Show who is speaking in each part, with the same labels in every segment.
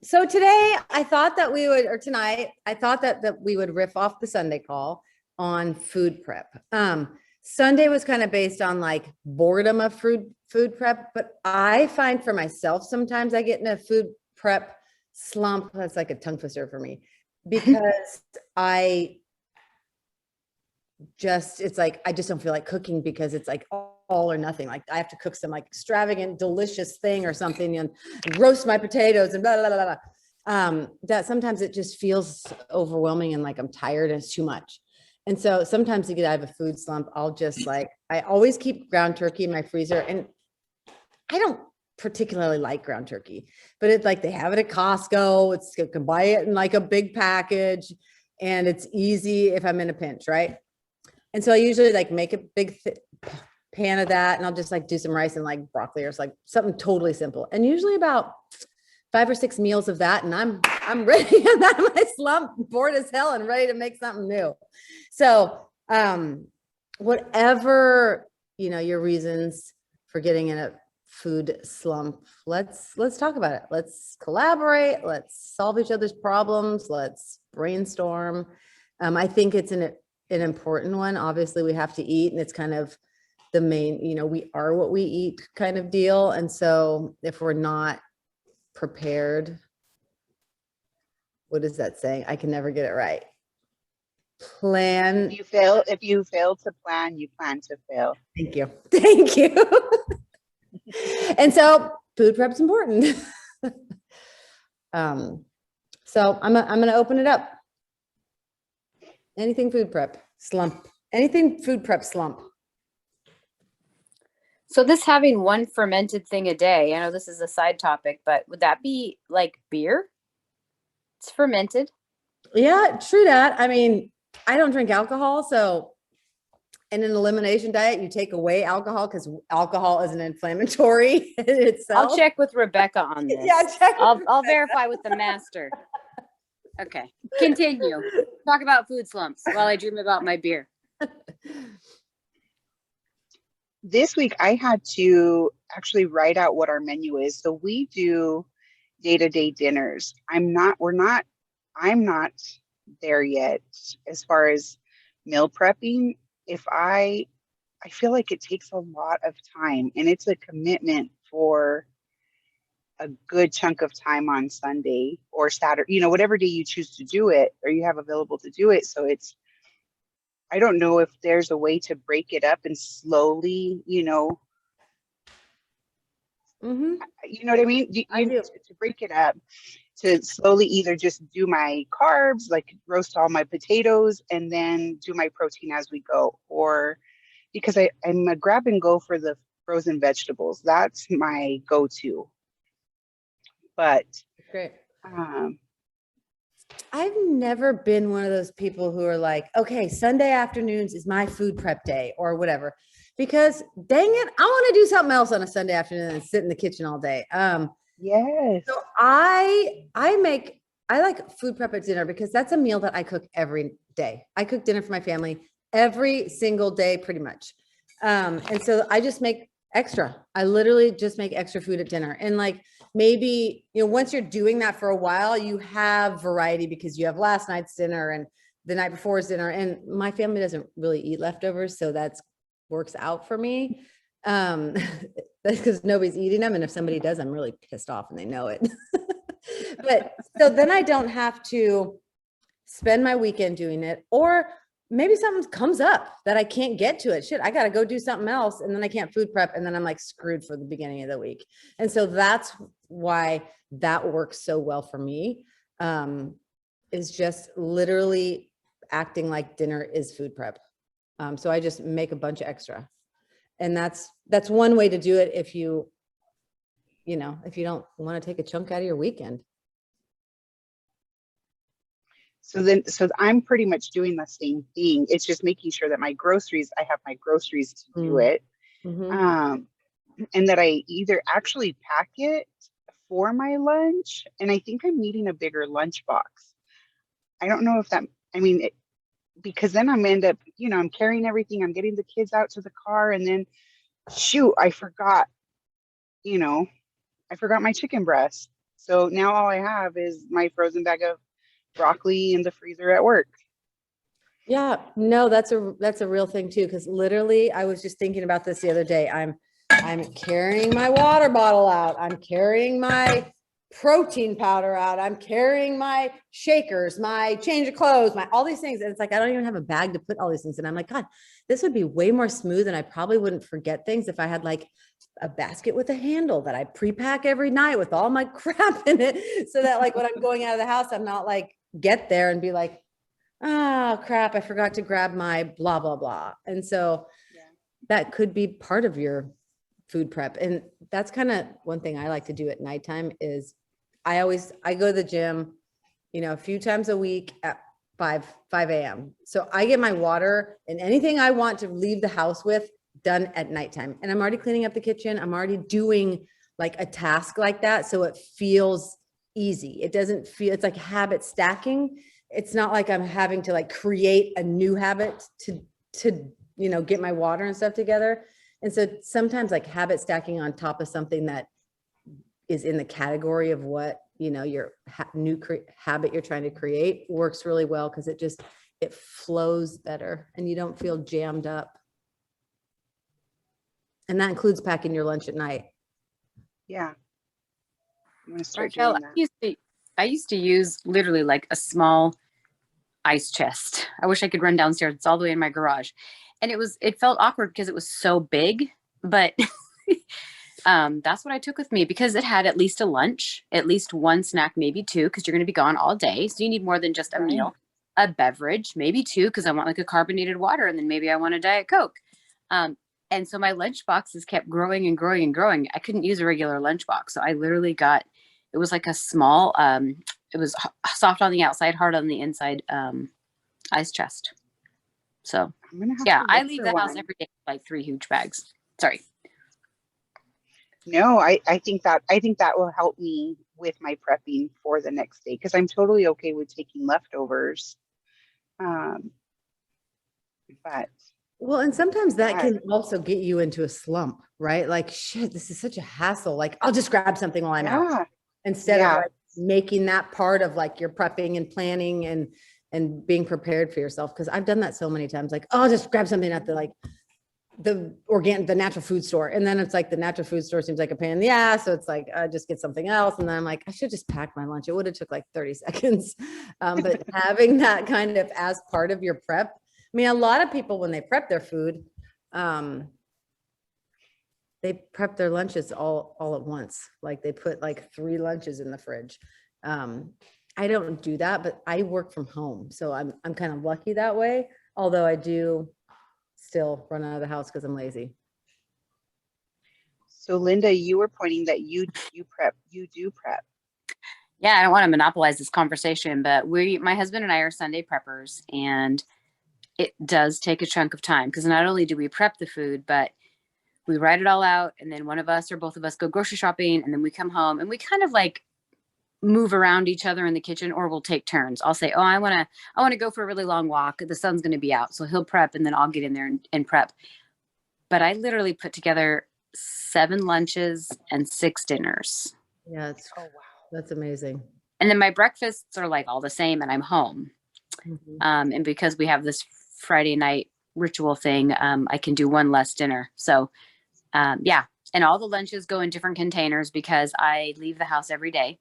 Speaker 1: So today I thought that we would, or tonight, I thought that we would riff off the Sunday call on food prep. Sunday was kind of based on like boredom of food prep, but I find for myself, sometimes I get in a food prep slump. That's like a tongue twister for me because it's like, I just don't feel like cooking because it's like all or nothing. Like I have to cook some like extravagant, delicious thing or something and roast my potatoes and blah, blah, blah, blah. That sometimes it just feels overwhelming and like I'm tired and it's too much. And so sometimes I have a food slump. I always keep ground turkey in my freezer, and I don't particularly like ground turkey, but it's like they have it at Costco. You can buy it in like a big package and it's easy if I'm in a pinch, right? And so I usually like make a big pan of that and I'll just like do some rice and like broccoli or like something totally simple. And usually about 5 or 6 meals of that. And I'm ready. I'm out of my slump, bored as hell and ready to make something new. So whatever, your reasons for getting in a food slump, let's talk about it. Let's collaborate. Let's solve each other's problems. Let's brainstorm. I think it's an important one. Obviously we have to eat, and it's kind of the main, we are what we eat kind of deal. And so if we're not prepared, what is that saying? I can never get it right. Plan.
Speaker 2: If you fail to plan, you plan to fail.
Speaker 1: Thank you. And so food prep's important. So I'm going to open it up. Anything food prep slump, anything food prep slump.
Speaker 3: So this having one fermented thing a day, I know this is a side topic, but would that be like beer? It's fermented.
Speaker 1: Yeah, true that. I mean, I don't drink alcohol. So in an elimination diet, you take away alcohol because alcohol is an inflammatory in itself.
Speaker 3: I'll check with Rebecca on this.
Speaker 1: Yeah,
Speaker 3: I'll verify with the master. Okay, continue. Talk about food slumps while I dream about my beer.
Speaker 2: This week, I had to actually write out what our menu is. So we do day-to-day dinners. I'm not there yet as far as meal prepping. I feel like it takes a lot of time, and it's a commitment for a good chunk of time on Sunday or Saturday, whatever day you choose to do it or you have available to do it. So I don't know if there's a way to break it up and slowly,
Speaker 1: Mm-hmm.
Speaker 2: You know what I mean?
Speaker 1: I do.
Speaker 2: To break it up, to slowly either just do my carbs, like roast all my potatoes and then do my protein as we go, or because I'm a grab and go for the frozen vegetables. That's my go-to. But
Speaker 1: great. I've never been one of those people who are like, okay, Sunday afternoons is my food prep day or whatever, because dang it, I want to do something else on a Sunday afternoon and sit in the kitchen all day.
Speaker 2: Yes.
Speaker 1: So I like food prep at dinner because that's a meal that I cook every day. I cook dinner for my family every single day, pretty much. And so I just make extra. I literally just make extra food at dinner. And like, maybe, once you're doing that for a while, you have variety because you have last night's dinner and the night before's dinner. And my family doesn't really eat leftovers. So that works out for me. That's because nobody's eating them. And if somebody does, I'm really pissed off and they know it. But so then I don't have to spend my weekend doing it, or maybe something comes up that I can't get to it. Shit, I got to go do something else. And then I can't food prep. And then I'm like screwed for the beginning of the week. And so that's why that works so well for me, is just literally acting like dinner is food prep. So I just make a bunch of extra. And that's one way to do it if you don't want to take a chunk out of your weekend.
Speaker 2: So I'm pretty much doing the same thing. It's just making sure that I have my groceries to do it. Mm-hmm. And that I either actually pack it for my lunch, and I think I'm needing a bigger lunch box. I don't know if because then I'm end up, I'm carrying everything, I'm getting the kids out to the car, and then shoot, I forgot my chicken breast. So now all I have is my frozen bag of broccoli in the freezer at work.
Speaker 1: Yeah, no, that's a real thing too. Cause literally I was just thinking about this the other day. I'm carrying my water bottle out. I'm carrying my protein powder out. I'm carrying my shakers, my change of clothes, my all these things. And it's like, I don't even have a bag to put all these things in. I'm like, God, this would be way more smooth. And I probably wouldn't forget things if I had like a basket with a handle that I pre-pack every night with all my crap in it. So that like when I'm going out of the house, I'm not like get there and be like, oh crap, I forgot to grab my blah, blah, blah. And so that could be part of your food prep. And that's kind of one thing I like to do at nighttime is I go to the gym, a few times a week at 5 a.m. So I get my water and anything I want to leave the house with done at nighttime. And I'm already cleaning up the kitchen. I'm already doing like a task like that. So it feels easy. It doesn't feel, it's like habit stacking. It's not like I'm having to like create a new habit to get my water and stuff together. And so sometimes like habit stacking on top of something that is in the category of what, your new habit you're trying to create works really well because it flows better and you don't feel jammed up. And that includes packing your lunch at night.
Speaker 2: Yeah. I'm going to start
Speaker 3: Raquel,
Speaker 2: doing that.
Speaker 3: I used to use literally like a small ice chest. I wish I could run downstairs. It's all the way in my garage. And it felt awkward because it was so big, but that's what I took with me because it had at least a lunch, at least one snack, maybe two, because you're going to be gone all day. So you need more than just a meal, a beverage, maybe two, because I want like a carbonated water. And then maybe I want a Diet Coke. And so my lunch boxes kept growing and growing and growing. I couldn't use a regular lunch box. So I literally it was like a small, it was soft on the outside, hard on the inside, ice chest. So yeah, I leave the house every day with like 3 huge bags. Sorry.
Speaker 2: No, I think that will help me with my prepping for the next day because I'm totally okay with taking leftovers. But
Speaker 1: well, and sometimes that can also get you into a slump, right? Like, shit, this is such a hassle. Like, I'll just grab something while I'm out instead of like making that part of like your prepping and planning and being prepared for yourself. Cause I've done that so many times. Like, oh, I'll just grab something at the natural food store. And then it's like the natural food store seems like a pain in the ass. So it's like, I just get something else. And then I'm like, I should just pack my lunch. It would have took like 30 seconds. But having that kind of as part of your prep, I mean, a lot of people, when they prep their food, they prep their lunches all at once. Like they put like 3 lunches in the fridge. I don't do that, but I work from home. So I'm kind of lucky that way. Although I do still run out of the house because I'm lazy.
Speaker 2: So Linda, you were pointing that you do prep.
Speaker 3: Yeah, I don't want to monopolize this conversation, but my husband and I are Sunday preppers, and it does take a chunk of time because not only do we prep the food, but we write it all out, and then one of us or both of us go grocery shopping, and then we come home and we kind of like move around each other in the kitchen, or we'll take turns. I'll say, oh, I want to go for a really long walk. The sun's going to be out. So he'll prep and then I'll get in there and prep. But I literally put together 7 lunches and 6 dinners.
Speaker 1: Yeah. Oh, wow. That's amazing.
Speaker 3: And then my breakfasts are like all the same and I'm home. Mm-hmm. And because we have this Friday night ritual thing, I can do one less dinner. So yeah. And all the lunches go in different containers because I leave the house every day.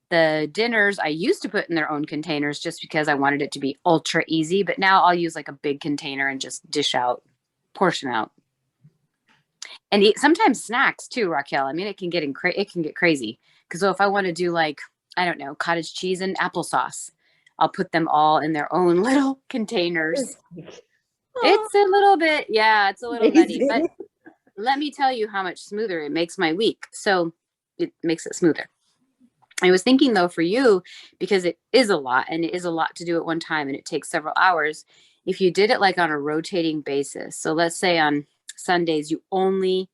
Speaker 3: The dinners I used to put in their own containers just because I wanted it to be ultra easy, but now I'll use like a big container and just portion out. And eat sometimes snacks too, Raquel. I mean, it can get crazy. Because if I want to do like, I don't know, cottage cheese and applesauce, I'll put them all in their own little containers. It's a little bit, it's a little nutty, but let me tell you how much smoother it makes my week. So it makes it smoother. I was thinking though, for you, because it is a lot and it is a lot to do at one time and it takes several hours. If you did it like on a rotating basis. So let's say on Sundays, you only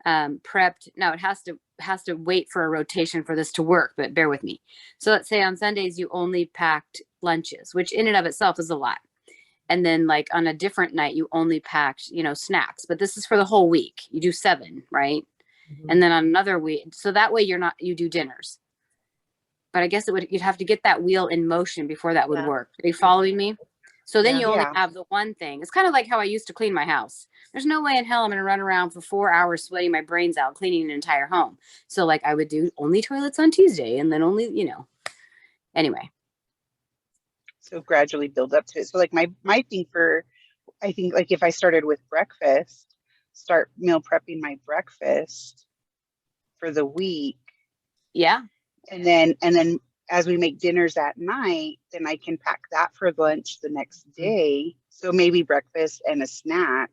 Speaker 3: prepped. Now it has to wait for a rotation for this to work, but bear with me. So let's say on Sundays, you only packed lunches, which in and of itself is a lot. And then like on a different night, you only packed, snacks, but this is for the whole week. You do 7, right? Mm-hmm. And then on another week, so that way you do dinners. but I guess you'd have to get that wheel in motion before that would
Speaker 1: Yeah.
Speaker 3: work. Are you following me? So then
Speaker 1: Yeah.
Speaker 3: you only
Speaker 2: Yeah.
Speaker 3: have the one thing. It's kind of like how I used to clean my house. There's no way in hell I'm going to run around for 4 hours sweating my brains out cleaning an entire home. So like I would do only toilets on Tuesday and then only, anyway.
Speaker 2: So gradually build up to it. So like my thing for, I think like if I started with breakfast, start meal prepping my breakfast for the week.
Speaker 3: Yeah.
Speaker 2: And then as we make dinners at night, then I can pack that for lunch the next day. So maybe breakfast and a snack.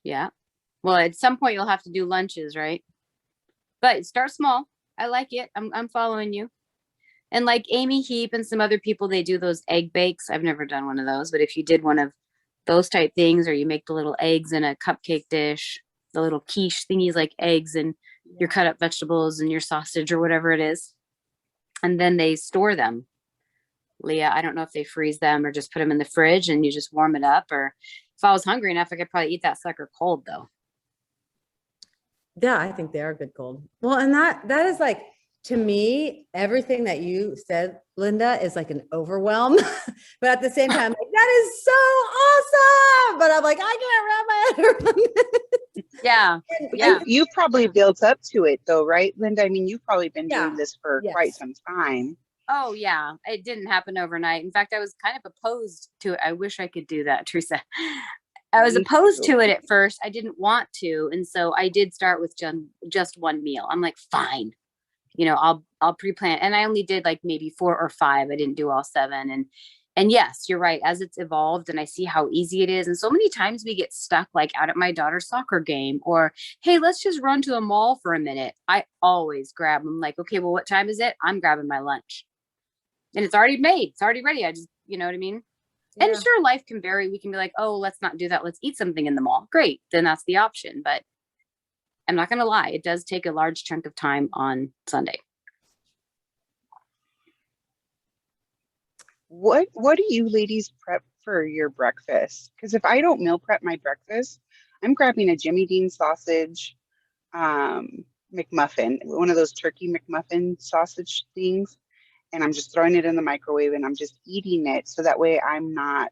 Speaker 3: Yeah. Well, at some point you'll have to do lunches, right? But start small. I like it. I'm following you. And like Amy Heap and some other people, they do those egg bakes. I've never done one of those, but if you did one of those type things, or you make the little eggs in a cupcake dish, the little quiche thingies like eggs and your cut up vegetables and your sausage or whatever it is. And then they store them. Leah, I don't know if they freeze them or just put them in the fridge and you just warm it up. Or if I was hungry enough, I could probably eat that sucker cold though.
Speaker 1: Yeah, I think they are good cold. Well, and that is like, to me, everything that you said, Linda, is like an overwhelm. But at the same time, like, that is so awesome. But I'm like, I can't wrap my head around it.
Speaker 3: Yeah.
Speaker 1: And
Speaker 3: Yeah.
Speaker 2: You've probably built up to it though, right, Linda? I mean, you've probably been
Speaker 1: Yeah.
Speaker 2: doing this for
Speaker 1: Yes.
Speaker 2: quite some time.
Speaker 3: Oh yeah. It didn't happen overnight. In fact, I was kind of opposed to it. I wish I could do that, Teresa. I was
Speaker 2: Me
Speaker 3: opposed
Speaker 2: too.
Speaker 3: to it at first. I didn't want to. And so I did start with just one meal. I'm like, fine, I'll pre-plan. And I only did like maybe 4 or 5. I didn't do all 7. And yes, you're right. As it's evolved and I see how easy it is. And so many times we get stuck like out at my daughter's soccer game or, hey, let's just run to the mall for a minute. I always grab them like, okay, well, what time is it? I'm grabbing my lunch and it's already made. It's already ready. I just, you know what I mean? And
Speaker 1: Yeah.
Speaker 3: sure, life can vary. We can be like, oh, let's not do that. Let's eat something in the mall. Great. Then that's the option. But I'm not going to lie. It does take a large chunk of time on Sunday.
Speaker 2: What do you ladies prep for your breakfast? Because if I don't meal prep my breakfast, I'm grabbing a Jimmy Dean sausage, McMuffin, one of those turkey McMuffin sausage things, and I'm just throwing it in the microwave and I'm just eating it. So that way I'm not,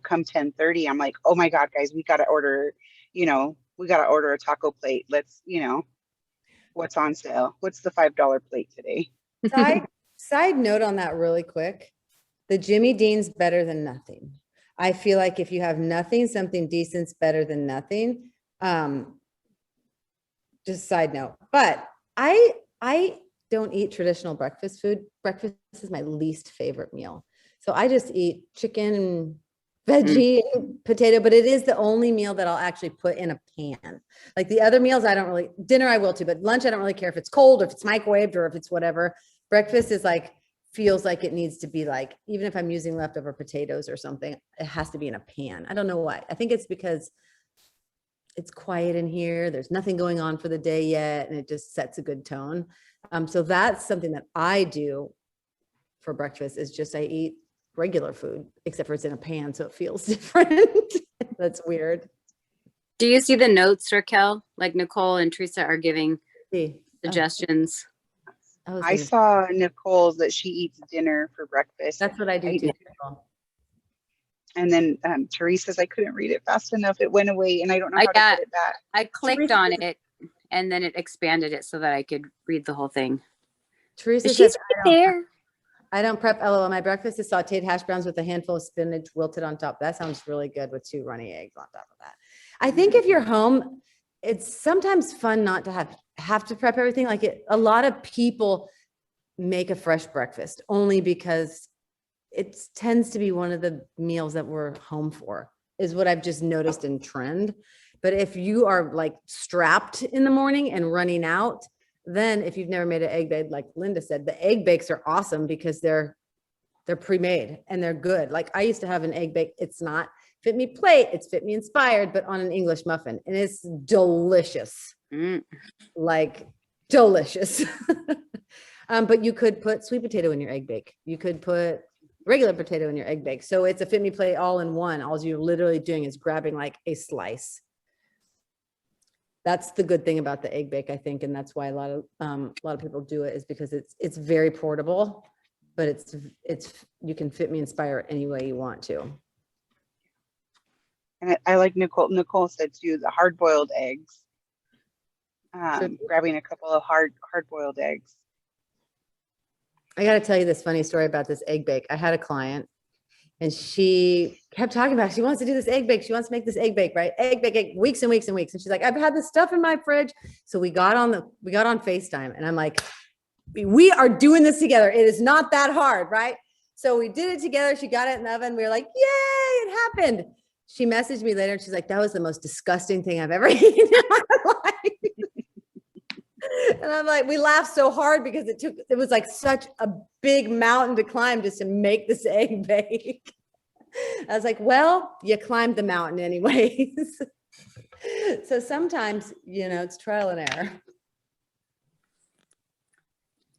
Speaker 2: come 10:30, I'm like, oh my God, guys, we gotta order a taco plate. Let's, what's on sale? What's the $5 plate today?
Speaker 1: Side note on that really quick. The Jimmy Dean's better than nothing. I feel like if you have nothing, something decent's better than nothing. Just side note. But I don't eat traditional breakfast food. Breakfast is my least favorite meal. So I just eat chicken and veggie and potato, but it is the only meal that I'll actually put in a pan. Like the other meals, dinner I will too, but lunch, I don't really care if it's cold or if it's microwaved or if it's whatever. Breakfast is like, feels like it needs to be like, even if I'm using leftover potatoes or something, it has to be in a pan. I don't know why. I think it's because it's quiet in here. There's nothing going on for the day yet. And it just sets a good tone. So that's something that I do for breakfast is just I eat regular food, except for it's in a pan. So it feels different. That's weird.
Speaker 3: Do you see the notes, Raquel? Like Nicole and Teresa are giving suggestions.
Speaker 2: I saw Nicole that she eats dinner for breakfast.
Speaker 1: That's what I do too.
Speaker 2: And then Teresa says, I couldn't read it fast enough. It went away and I don't know how to get it back.
Speaker 3: I clicked on it and then it expanded it so that I could read the whole thing.
Speaker 1: Teresa
Speaker 3: She's
Speaker 1: says,
Speaker 3: right there.
Speaker 1: I don't prep LOL. My breakfast is sauteed hash browns with a handful of spinach wilted on top. That sounds really good with 2 runny eggs on top of that. I think if you're home, it's sometimes fun not to have to prep everything. Like a lot of people make a fresh breakfast only because it tends to be one of the meals that we're home for, is what I've just noticed in trend. But if you are like strapped in the morning and running out, then if you've never made an egg bake, like Linda said, the egg bakes are awesome because they're pre-made and they're good. Like I used to have an egg bake. It's not Fitme plate, it's Fitme inspired, but on an English muffin, and it's delicious. Like delicious. But you could put sweet potato in your egg bake. You could put regular potato in your egg bake. So it's a Fitme plate all in one. All you're literally doing is grabbing like a slice. that's the good thing about the egg bake, I think. And that's why a lot of people do it, is because it's very portable, but you can fit me inspire it any way you want to.
Speaker 2: And I like Nicole said too, the hard boiled eggs. Grabbing a couple of hard boiled eggs.
Speaker 1: I got to tell you this funny story about this egg bake. I had a client and she kept talking about, she wants to do this egg bake. She wants to make this egg bake, right? Egg bake, weeks and weeks and weeks. And she's like, I've had this stuff in my fridge. So we got on FaceTime, and I'm like, we are doing this together. It is not that hard, right? So we did it together. She got it in the oven. We were like, yay, it happened. She messaged me later and she's like, that was the most disgusting thing I've ever eaten in my life. And I'm like, we laughed so hard because it was like such a big mountain to climb just to make this egg bake. I was like, well, you climbed the mountain anyways. So sometimes, it's trial and error.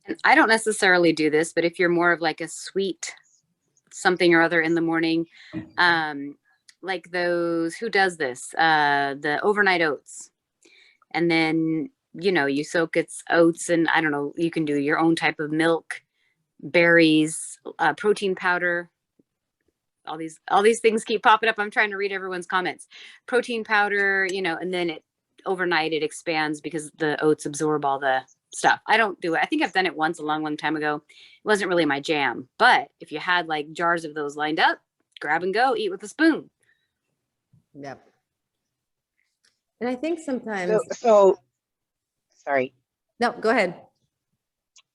Speaker 3: And I don't necessarily do this, but if you're more of like a sweet something or other in the morning, like those, who does this? The overnight oats. And then, you soak its oats, and I don't know, you can do your own type of milk, berries, protein powder. All these things keep popping up. I'm trying to read everyone's comments. Protein powder, and then overnight it expands because the oats absorb all the stuff. I don't do it. I think I've done it once a long time ago. It wasn't really my jam, but if you had like jars of those lined up, grab and go, eat with a spoon.
Speaker 1: Yep. And I think sometimes.
Speaker 2: So sorry.
Speaker 1: No, go ahead.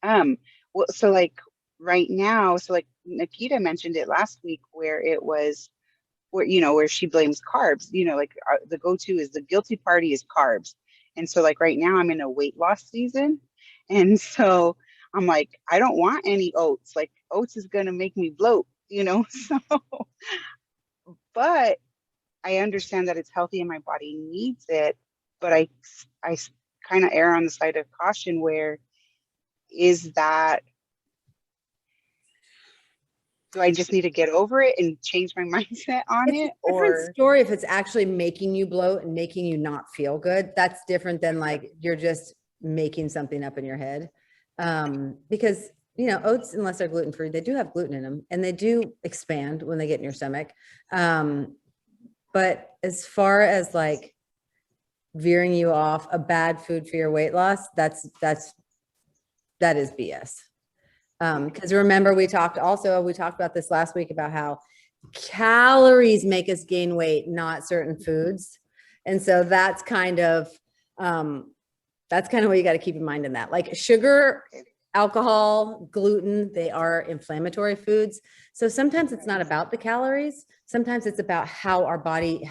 Speaker 2: Well, so like right now, so like Nikita mentioned it last week, where she blames carbs, like the go-to is the guilty party is carbs. And so like right now I'm in a weight loss season. And so I'm like, I don't want any oats. Like oats is going to make me bloat, so, but I understand that it's healthy and my body needs it. But I kind of err on the side of caution, where is that, do I just need to get over it and change my mindset on it?
Speaker 1: It's a different story if it's actually making you bloat and making you not feel good. That's different than like you're just making something up in your head. Because oats, unless they're gluten-free, they do have gluten in them, and they do expand when they get in your stomach. But as far as like veering you off a bad food for your weight loss, that is BS. Because remember, we talked about this last week about how calories make us gain weight, not certain foods. And so that's kind of what you got to keep in mind in that. Like sugar, alcohol, gluten, they are inflammatory foods. So sometimes it's not about the calories. Sometimes it's about how our body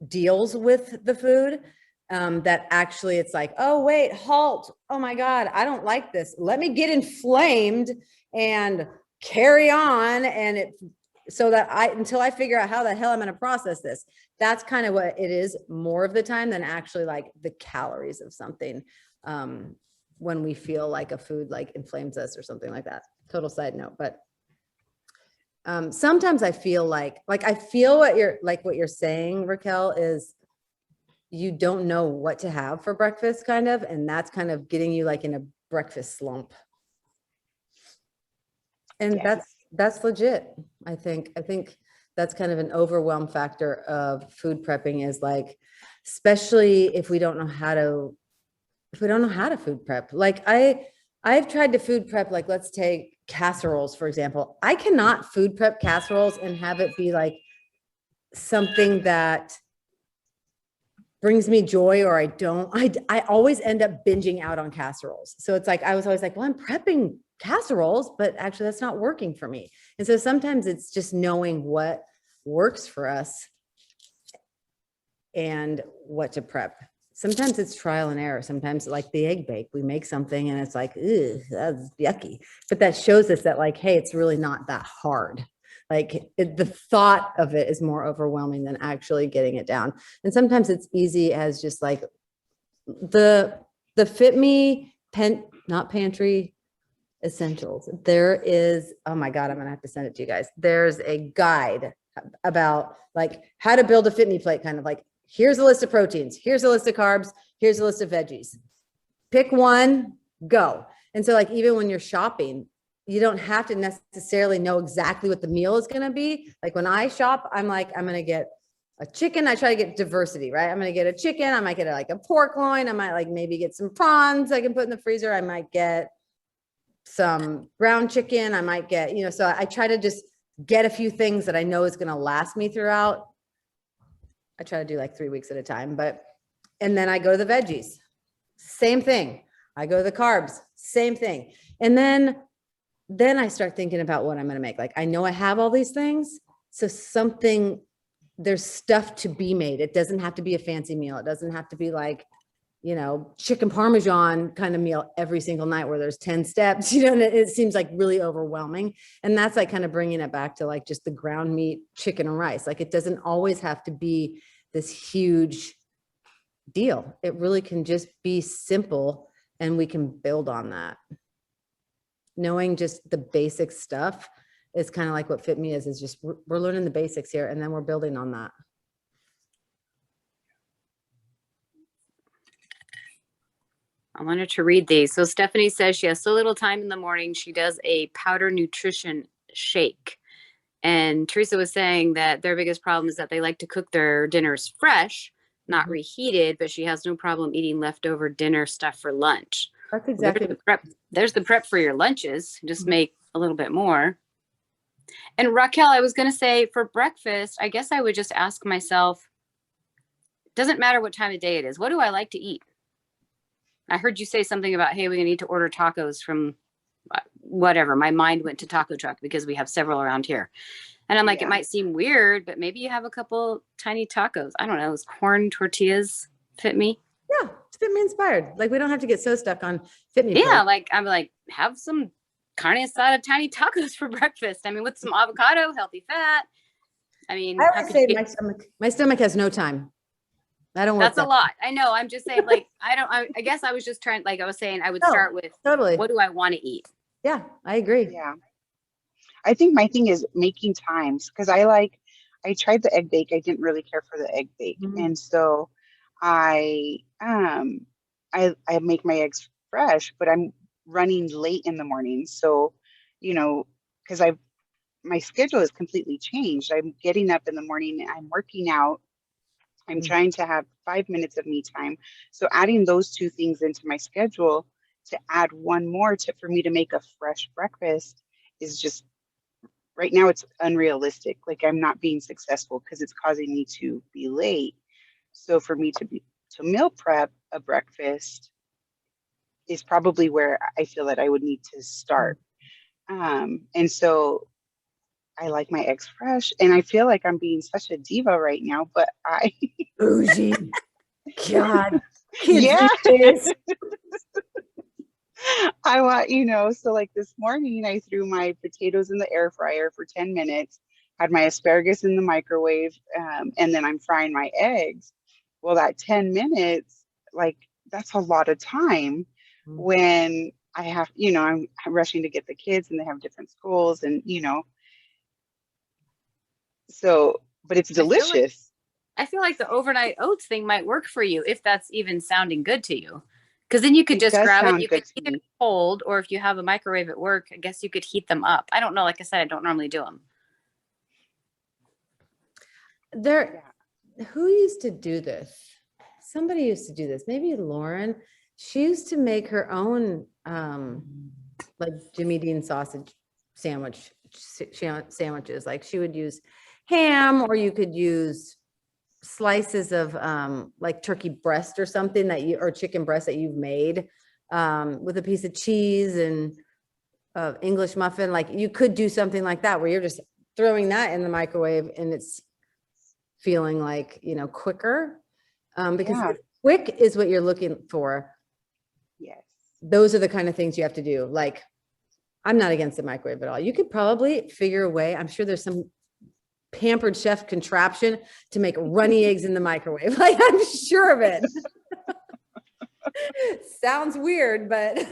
Speaker 1: deals with the food. That actually it's like, oh, wait, halt. Oh my God, I don't like this. Let me get inflamed and carry on. And until I figure out how the hell I'm going to process this. That's kind of what it is more of the time than actually like the calories of something. When we feel like a food like inflames us or something like that. Total side note, but sometimes I feel like I feel what you're saying, Raquel, is you don't know what to have for breakfast kind of, and that's kind of getting you like in a breakfast slump. And
Speaker 2: Yes.
Speaker 1: that's legit. I think that's kind of an overwhelm factor of food prepping, is like, especially if we don't know how to food prep. Like I've tried to food prep, like let's take casseroles, for example. I cannot food prep casseroles and have it be like something that brings me joy, or I always end up binging out on casseroles. So it's like, I was always like, well, I'm prepping casseroles, but actually that's not working for me. And so sometimes it's just knowing what works for us and what to prep. Sometimes it's trial and error. Sometimes like the egg bake, we make something and it's like, ew, that's yucky. But that shows us that like, hey, it's really not that hard. Like the thought of it is more overwhelming than actually getting it down. And sometimes it's easy as just like the Fitme not pantry essentials. There is, oh my God, I'm going to have to send it to you guys. There's a guide about like how to build a Fitme plate, kind of like here's a list of proteins. Here's a list of carbs. Here's a list of veggies. Pick one, go. And so like, even when you're shopping, you don't have to necessarily know exactly what the meal is going to be. Like when I shop, I'm like, I'm going to get a chicken. I try to get diversity, right? I'm going to get a chicken. I might get like a pork loin. I might like maybe get some prawns I can put in the freezer. I might get some ground chicken. I might get, you know, so I try to just get a few things that I know is going to last me throughout. I try to do like 3 weeks at a time, and then I go to the veggies, same thing. I go to the carbs, same thing. And then I start thinking about what I'm going to make. Like, I know I have all these things. So there's stuff to be made. It doesn't have to be a fancy meal. It doesn't have to be like, you know, chicken Parmesan kind of meal every single night where there's 10 steps, you know, and it seems like really overwhelming. And that's like kind of bringing it back to like just the ground meat, chicken and rice. Like, it doesn't always have to be this huge deal. It really can just be simple, and we can build on that. Knowing just the basic stuff is kind of like what Fitme is just we're learning the basics here, and then we're building on that.
Speaker 3: I wanted to read these. So Stephanie says she has so little time in the morning. She does a powder nutrition shake. And Teresa was saying that their biggest problem is that they like to cook their dinners fresh, not reheated, but she has no problem eating leftover dinner stuff for lunch.
Speaker 1: That's exactly
Speaker 3: the prep. There's the prep for your lunches. Just make a little bit more. And Raquel, I was going to say for breakfast, I guess I would just ask myself, doesn't matter what time of day it is. What do I like to eat? I heard you say something about, hey, we're going to need to order tacos from whatever. My mind went to Taco Truck because we have several around here. And I'm like, it might seem weird, but maybe you have a couple tiny tacos. I don't know. Is corn tortillas Fitme?
Speaker 1: Yeah, it's Fitme inspired. Like, we don't have to get so stuck on Fitme.
Speaker 3: Yeah, like I'm like, have some carne asada tiny tacos for breakfast. I mean, with some avocado, healthy fat. I mean,
Speaker 1: I always say my stomach has no time. I don't work.
Speaker 3: That's a lot. I know. I'm just saying, like, I guess I was just trying, like I was saying, I would start with
Speaker 1: totally.
Speaker 3: What do I want to eat?
Speaker 1: Yeah, I agree.
Speaker 2: Yeah. I think my thing is making times, because I tried the egg bake. I didn't really care for the egg bake. And so I make my eggs fresh, but I'm running late in the morning. So, you know, because my schedule is completely changed. I'm getting up in the morning, I'm working out. I'm trying to have 5 minutes of me time. So adding those two things into my schedule to add one more for me to make a fresh breakfast is just, right now it's unrealistic. Like, I'm not being successful because it's causing me to be late. So for me to meal prep a breakfast is probably where I feel that I would need to start. And so I like my eggs fresh, and I feel like I'm being such a diva right now, but
Speaker 1: bougie. God.
Speaker 2: Yeah. I want, so like this morning I threw my potatoes in the air fryer for 10 minutes, had my asparagus in the microwave, and then I'm frying my eggs. Well, that 10 minutes, like, that's a lot of time when I have, I'm rushing to get the kids and they have different schools and, so, but it's delicious.
Speaker 3: I feel like the overnight oats thing might work for you if that's even sounding good to you. Because then you could just grab it. You could either cold, or if you have a microwave at work, I guess you could heat them up. I don't know. Like I said, I don't normally do them.
Speaker 1: Who used to do this? Somebody used to do this. Maybe Lauren. She used to make her own like Jimmy Dean sausage sandwiches. Like, she would use ham, or you could use slices of like turkey breast or something or chicken breast that you've made with a piece of cheese and English muffin. Like, you could do something like that where you're just throwing that in the microwave and it's feeling like, quicker, because quick is what you're looking for.
Speaker 2: Yes.
Speaker 1: Those are the kind of things you have to do. Like, I'm not against the microwave at all. You could probably figure a way. I'm sure there's some pampered chef contraption to make runny eggs in the microwave. Like, I'm sure of it. Sounds weird, but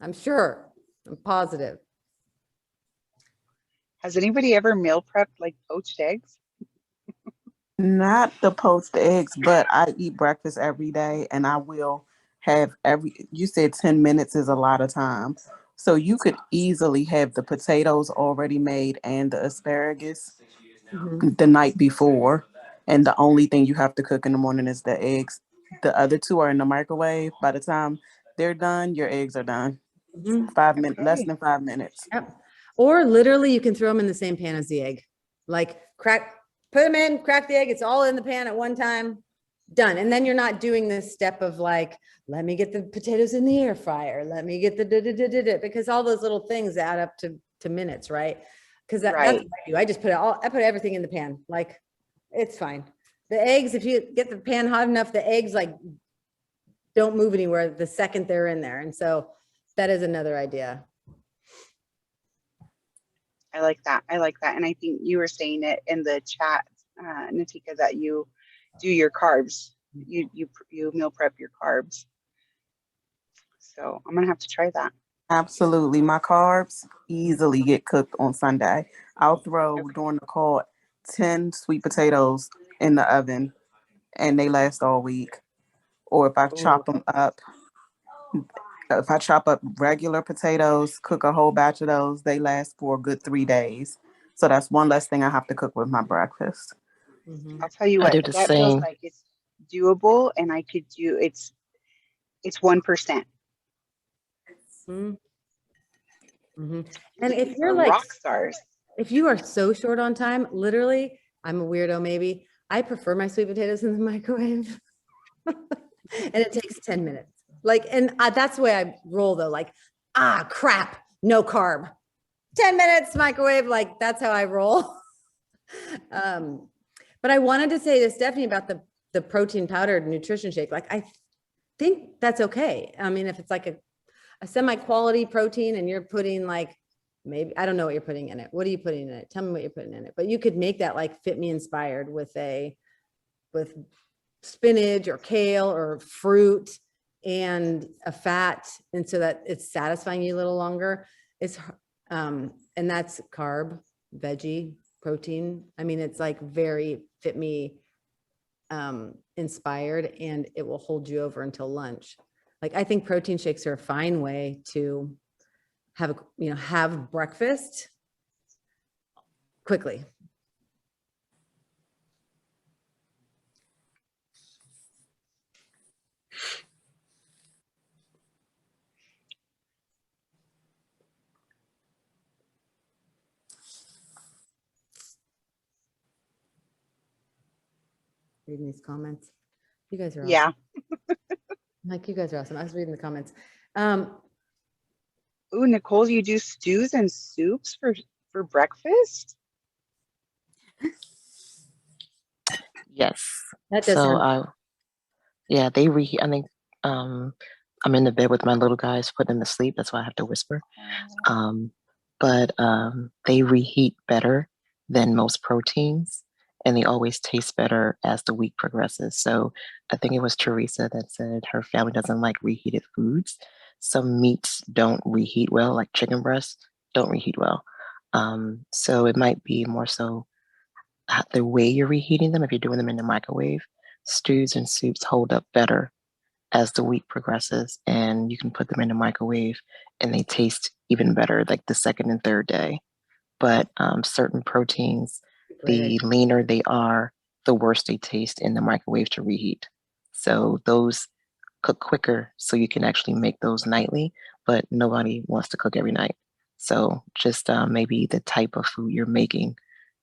Speaker 1: I'm sure. I'm positive.
Speaker 2: Has anybody ever meal prepped like poached eggs?
Speaker 4: Not the poached eggs, but I eat breakfast every day and I will have you said 10 minutes is a lot of time. So you could easily have the potatoes already made and the asparagus the night before. And the only thing you have to cook in the morning is the eggs. The other two are in the microwave. By the time they're done, your eggs are done. 5 minutes, less than 5 minutes.
Speaker 1: Yep. Or literally you can throw them in the same pan as the egg. Like put them in, crack the egg. It's all in the pan at one time. Done. And then you're not doing this step of like, let me get the potatoes in the air fryer. Let me get the because all those little things add up to minutes, right? Because that's what I do. I just I put everything in the pan. Like it's fine. The eggs, if you get the pan hot enough, the eggs like don't move anywhere the second they're in there. And so that is another idea.
Speaker 2: I like that. I like that. And I think you were saying it in the chat, Natika, that you do your carbs. You meal prep your carbs. So I'm gonna have to try that.
Speaker 4: Absolutely. My carbs easily get cooked on Sunday. I'll throw during the call 10 sweet potatoes in the oven and they last all week. Or if I chop them up, if I chop up regular potatoes, cook a whole batch of those, they last for a good 3 days. So that's one less thing I have to cook with my breakfast.
Speaker 2: I'll tell you what, that feels like it's doable, and I could do it's 1%.
Speaker 1: And if you're like
Speaker 2: rock stars,
Speaker 1: if you are so short on time, literally, I'm a weirdo maybe. I prefer my sweet potatoes in the microwave. And it takes 10 minutes. Like, and that's the way I roll though. Like, crap, no carb. 10 minutes microwave. Like that's how I roll. But I wanted to say to Stephanie about the protein powdered nutrition shake. Like, I think that's okay. I mean, if it's like a semi-quality protein and you're putting like, maybe, I don't know what you're putting in it. What are you putting in it? Tell me what you're putting in it. But you could make that like Fitme inspired with spinach or kale or fruit and a fat. And so that it's satisfying you a little longer. It's, and that's carb, veggie, protein. I mean, it's like very Fitme inspired, and it will hold you over until lunch. Like, I think protein shakes are a fine way to have breakfast quickly. Reading these comments. You guys are awesome.
Speaker 2: Yeah.
Speaker 1: Like, you guys are awesome. I was reading the comments.
Speaker 2: Ooh, Nicole, you do stews and soups for breakfast?
Speaker 5: Yes.
Speaker 1: That does sound
Speaker 5: yeah, they reheat. I think I'm in the bed with my little guys, putting them to sleep. That's why I have to whisper. But they reheat better than most proteins, and they always taste better as the week progresses. So I think it was Teresa that said her family doesn't like reheated foods. Some meats don't reheat well, like chicken breasts don't reheat well. So it might be more so the way you're reheating them. If you're doing them in the microwave, stews and soups hold up better as the week progresses, and you can put them in the microwave and they taste even better like the second and third day. But certain proteins, the leaner they are, the worse they taste in the microwave to reheat. So those cook quicker, so you can actually make those nightly, but nobody wants to cook every night. So just maybe the type of food you're making,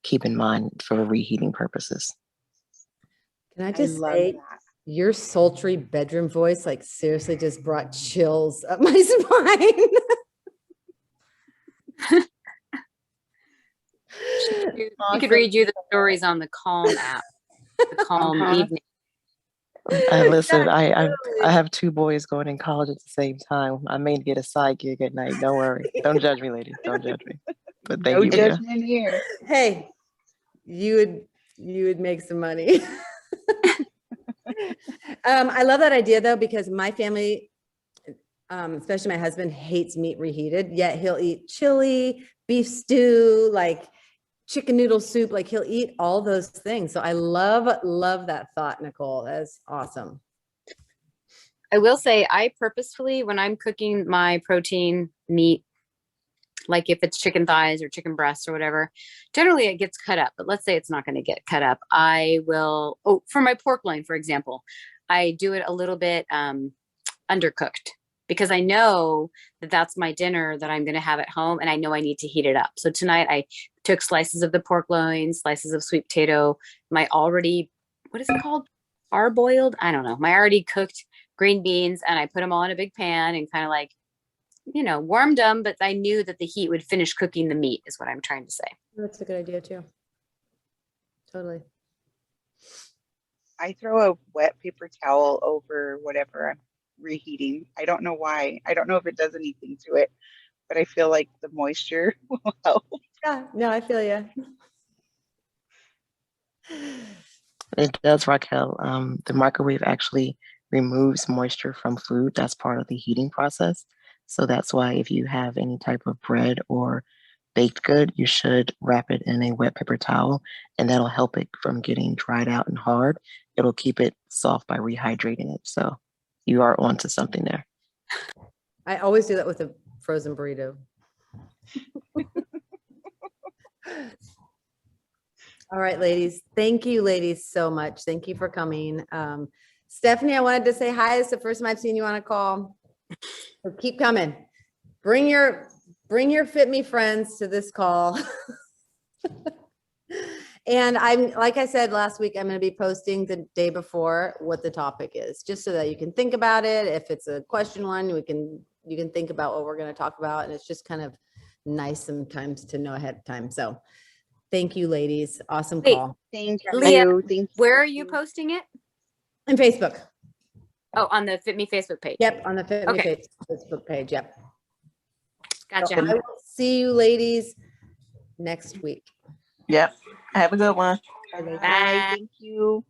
Speaker 5: keep in mind for reheating purposes.
Speaker 1: Can I just say, your sultry bedroom voice, like, seriously just brought chills up my spine.
Speaker 3: We could read you the stories on the Calm app, the Calm evening.
Speaker 5: Listen, I have 2 boys going in college at the same time. I may get a side gig at night. Don't worry. Don't judge me, lady. Don't judge me. But thank you.
Speaker 2: No judgment here.
Speaker 1: Hey, you would make some money. I love that idea though, because my family, especially my husband, hates meat reheated, yet he'll eat chili, beef stew, like chicken noodle soup. Like he'll eat all those things. So I love that thought, Nicole. That's awesome.
Speaker 3: I will say I purposefully, when I'm cooking my protein meat, like if it's chicken thighs or chicken breasts or whatever, generally it gets cut up, but let's say it's not going to get cut up. I will, for my pork loin, for example, I do it a little bit undercooked because I know that that's my dinner that I'm going to have at home and I know I need to heat it up. So tonight I took slices of the pork loin, slices of sweet potato, my already, what is it called? Parboiled? I don't know. My already cooked green beans, and I put them all in a big pan and kind of like, warmed them, but I knew that the heat would finish cooking the meat is what I'm trying to say.
Speaker 1: That's a good idea too. Totally.
Speaker 2: I throw a wet paper towel over whatever I'm reheating. I don't know why. I don't know if it does anything to it, but I feel like the moisture will help.
Speaker 1: Yeah, no, I feel you.
Speaker 5: It does, Raquel. The microwave actually removes moisture from food. That's part of the heating process. So that's why if you have any type of bread or baked good, you should wrap it in a wet paper towel, and that'll help it from getting dried out and hard. It'll keep it soft by rehydrating it. So you are onto something there.
Speaker 1: I always do that with a frozen burrito. All right, ladies. Thank you, ladies, so much. Thank you for coming. Stephanie, I wanted to say hi. It's the first time I've seen you on a call. So keep coming. Bring your Fitme friends to this call. And I'm, like I said last week, I'm going to be posting the day before what the topic is, just so that you can think about it. If it's a question one, you can think about what we're going to talk about. And it's just kind of nice sometimes to know ahead of time. So thank you, ladies. Awesome
Speaker 3: Wait,
Speaker 1: call.
Speaker 2: Thank
Speaker 3: Leah,
Speaker 2: you. Thank you.
Speaker 3: Where are you posting it?
Speaker 1: And Facebook.
Speaker 3: Oh, on the Fit Me Facebook page.
Speaker 1: Yep. On the Fitme
Speaker 3: Okay.
Speaker 1: Facebook page. Yep.
Speaker 3: Gotcha.
Speaker 1: So I will see you ladies next week.
Speaker 4: Yep. Have a good one.
Speaker 1: Bye.
Speaker 2: Bye. Thank you.